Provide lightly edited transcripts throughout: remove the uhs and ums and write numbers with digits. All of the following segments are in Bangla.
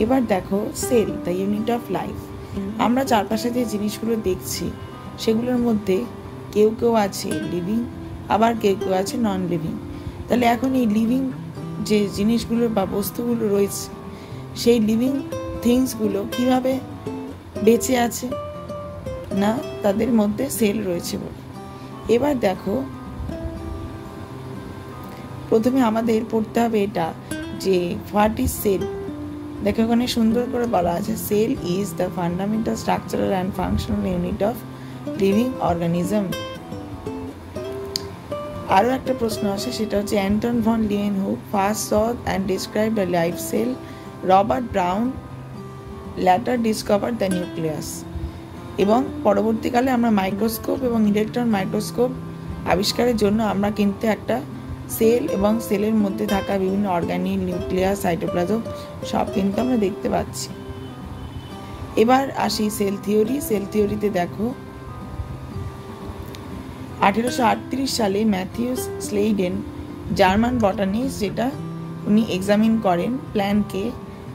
এবার দেখো cell, the unit of life. আমরা চারপাশে যে জিনিসগুলো দেখছি সেগুলোর মধ্যে কেউ কেউ আছে লিভিং, আবার কেউ কেউ আছে নন লিভিং। তাহলে এখন এই লিভিং যে জিনিসগুলো বা বস্তুগুলো রয়েছে সেই লিভিং থিংসগুলো কিভাবে বেঁচে আছে, না তাদের মধ্যে সেল রয়েছে বলে। এবার দেখো প্রথমে আমাদের পড়তে হবে এটা যে হোয়াট ইজ সেল। দেখো ওখানে সুন্দর করে বলা আছে cell is the fundamental structural and functional unit of living organism. আরও একটা প্রশ্ন আসে, সেটা হচ্ছে Anton von Leeuwenhoek first saw and describe the life cell, Robert Brown later discover the nucleus. এবং পরবর্তীকালে আমরা মাইক্রোস্কোপ এবং ইলেকট্রন মাইক্রোস্কোপ আবিষ্কারের জন্য আমরা কিন্তু একটা সেল এবং সেলের মধ্যে থাকা বিভিন্ন অর্গানিল, নিউক্লিয়াস, সাইটোপ্লাজম সব কিন্তু আমরা দেখতে পাচ্ছি। এবার আসি সেল থিওরি। সেল থিওরিতে দেখো 1838 সালে ম্যাথিউস স্লেইডেন, জার্মান বটানিস্ট, যেটা উনি এক্সামিন করেন প্ল্যান্টকে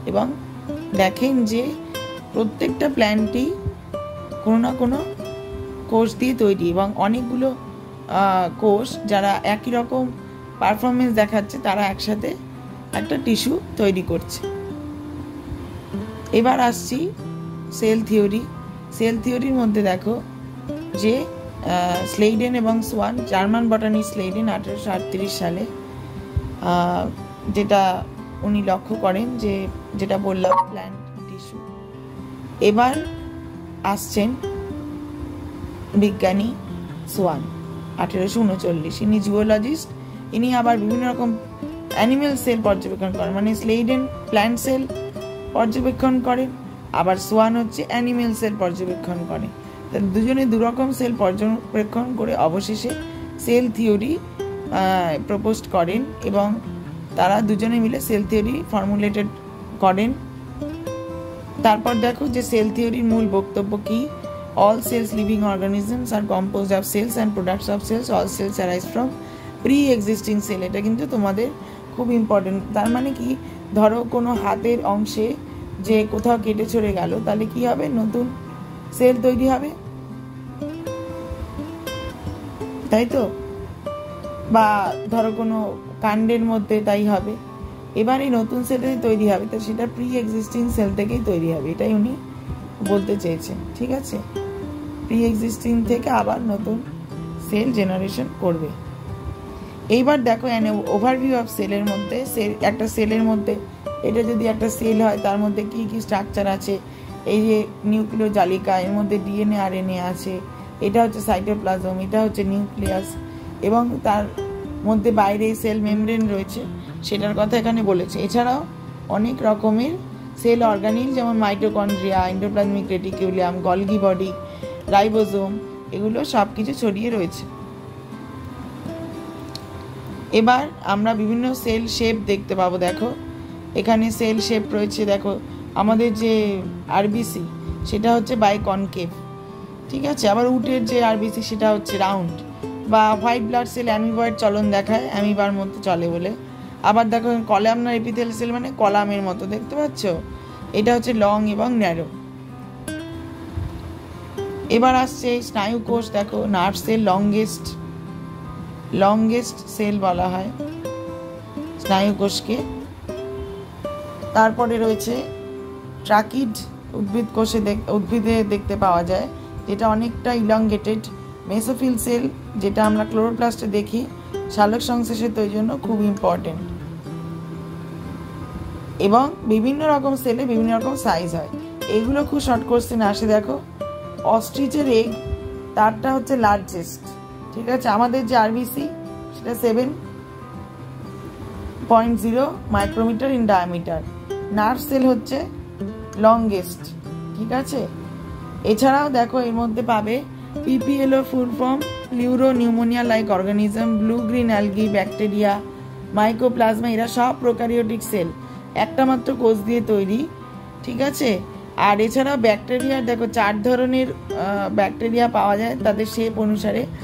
এবং দেখেন যে প্রত্যেকটা প্ল্যান্টই কোনো না কোনো কোষ দিয়ে তৈরি এবং অনেকগুলো কোষ যারা একই রকম পারফরমেন্স দেখাচ্ছে তারা একসাথে একটা টিস্যু তৈরি করছে। এবার আসছি সেল থিওরি। সেল থিওরির মধ্যে দেখো যে স্লেইডেন এবং সোয়ান, জার্মান বটানিস্ট স্লেইডেন 1838 সালে যেটা উনি লক্ষ্য করেন যে যেটা বললাম প্ল্যান্ট টিস্যু। এবার আসছেন বিজ্ঞানী সোয়ান 1839, ইনি জুওলজিস্ট। ইনি আবার বিভিন্ন রকম অ্যানিমেল সেল পর্যবেক্ষণ করেন, মানে স্লেইডেন প্ল্যান্ট সেল পর্যবেক্ষণ করেন, আবার সোয়ান হচ্ছে অ্যানিমেল সেল পর্যবেক্ষণ করে। তাহলে দুজনে দুরকম সেল পর্যবেক্ষণ করে অবশেষে সেল থিওরি প্রপোজ করেন এবং তারা দুজনে মিলে সেল থিওরি ফর্মুলেটেড করেন। তারপর দেখো যে সেল থিওরির মূল বক্তব্য কি, all cells living organisms are composed of cells and products of cells, all cells arise from pre existing cell. এটা কিন্তু তোমাদের খুব ইম্পর্টেন্ট। তার মানে কি, ধরো কোনো হাতের অংশে যে কোথাও কেটে চড়ে গেল তাহলে কি হবে, নতুন সেল তৈরি হবে, তাই তো? বা ধরো কোনো কাণ্ডের মধ্যে তাই হবে। এবার এই নতুন সেল তৈরি হবে তো সেটা প্রি এক্সিস্টিং সেল থেকেই তৈরি হবে, এটাই উনি বলতে চেয়েছেন। ঠিক আছে, প্রি এক্সিস্টিং থেকে আবার নতুন সেল জেনারেশন করবে। এইবার দেখো ওভারভিউ অফ সেলের মধ্যে, একটা সেলের মধ্যে এটা যদি একটা সেল হয় তার মধ্যে কি কি স্ট্রাকচার আছে, এই যে নিউক্লিয় জালিকা, এর মধ্যে ডিএনএ আরএনএ আছে, এটা হচ্ছে সাইটোপ্লাজম, এটা হচ্ছে নিউক্লিয়াস, এবং তার মধ্যে বাইরে সেল মেমব্রেন রয়েছে, সেটার কথা এখানে বলেছে। এছাড়াও অনেক রকমের সেল অর্গানিল যেমন mitochondria, endoplasmic reticulum, Golgi body, ribosome, এগুলো সব কিছু ছড়িয়ে রয়েছে। এবার আমরা বিভিন্ন সেল শেপ দেখতে পাবো। দেখো এখানে সেল শেপ রয়েছে, দেখো আমাদের যে আরবিসি সেটা হচ্ছে বাই কনকেভ, ঠিক আছে। আবার উটের যে আরবিসি সেটা হচ্ছে রাউন্ড, বা হোয়াইট ব্লাড সেল অ্যামিবয়েড চলন দেখায়, অ্যামিবার মতো চলে বলে। আবার দেখো কলামনার এপিথেল সেল মানে কলামের মতো, দেখতে পাচ্ছ, এটা হচ্ছে লং এবং ন্যারো। এবার আসছে স্নায়ু কোষ, দেখো নার্ভ সেল লংগেস্ট সেল বলা হয় স্নায়ু কোষকে। তারপরে রয়েছে ট্রাকিড, উদ্ভিদে দেখতে পাওয়া যায়, যেটা অনেকটা ইলংগেটেড। মেসোফিল সেল, যেটা আমরা ক্লোরোপ্লাস্টে দেখি, সালোক সংশ্লেষের তৈরির জন্য খুব ইম্পর্টেন্ট। এবং বিভিন্ন রকম সেলে বিভিন্ন রকম সাইজ হয়, এগুলো খুব শর্ট কোশ্চেন আসে। দেখো অস্ট্রিচের এগ, তারটা হচ্ছে লার্জেস্ট, ঠিক আছে। আমাদের যে আরবিসি সেটা 7.0 micrometre in diameter. Nerve cell হচ্ছে লংগেস্ট, ঠিক আছে। এছাড়াও দেখো এর মধ্যে পাবে PPLO full form pleuro pneumonia like organism, blue green algae, bacteria, mycoplasma, এরা সব প্রোক্যারিওটিক সেল, একটা মাত্র কোষ দিয়ে তৈরি, ঠিক আছে। আর এছাড়াও ব্যাকটেরিয়ার দেখো 4 ধরনের ব্যাকটেরিয়া পাওয়া যায় তাদের শেপ অনুসারে।